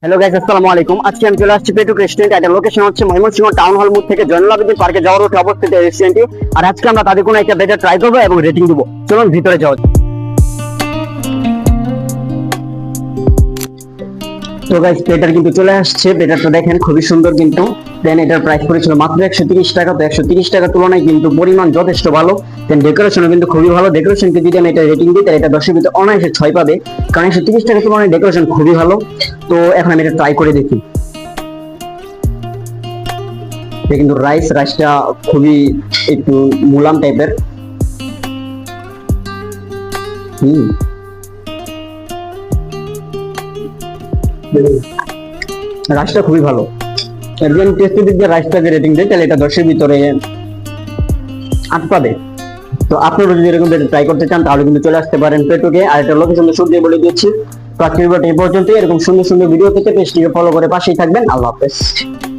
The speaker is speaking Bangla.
হ্যালো গাইস, আসসালামু আলাইকুম। আজকে আমি চলে আসছি পেটুক রেস্টুরেন্ট। এটা লোকেশন হচ্ছে ময়মনসিংহ টাউন হল মোড় থেকে জয়নুল আবেদীন পার্কে যাওয়ার রুটে অবস্থিত এই রেস্টুরেন্টটি। আর আজকে আমরা তাদের কোনো একটা বেটার ট্রাই করবো এবং রেটিং দেবো। চলুন ভিতরে যাওয়া যাক। তো গাইস, প্লেটার কিন্তু চলে আসছে। প্লেটারটা দেখেন খুবই সুন্দর, কিন্তু দেন এটার প্রাইস পড়েছিল মাত্র 130 টাকা। তো 130 টাকার তুলনায় কিন্তু পরিমাণ যথেষ্ট ভালো। দেন ডেকোরেশনও কিন্তু খুবই ভালো। ডেকোরেশনকে যদি আমি এটা রেটিং দিই তাহলে এটা 10 এর ভিতরে অনায়াসে 6 পাবে, কারণ 130 টাকার তুলনায় ডেকোরেশন খুবই ভালো। তো এখন আমি এটা ট্রাই করে দেখি। এটা কিন্তু রাইসটা খুবই একটু মুলাম টাইপের। রাইসটা খুবই ভালো। একজন টেস্টি দিক দিয়ে রাইসটাকে রেটিং দেয় তাহলে এটা 10 এর ভিতরে 8 পাবে। তো আপনারা যদি এরকম ট্রাই করতে চান তাহলে কিন্তু চলে আসতে পারেন পেটুকে। আর এটা লোকেশন শুরু দিয়ে বলে দিচ্ছি। তো আজকের ভিডিওটা এই পর্যন্ত। এরকম সুন্দর সুন্দর ভিডিও পেতে পেজটিকে ফলো করে পাশেই থাকবেন। আল্লাহ হাফেজ।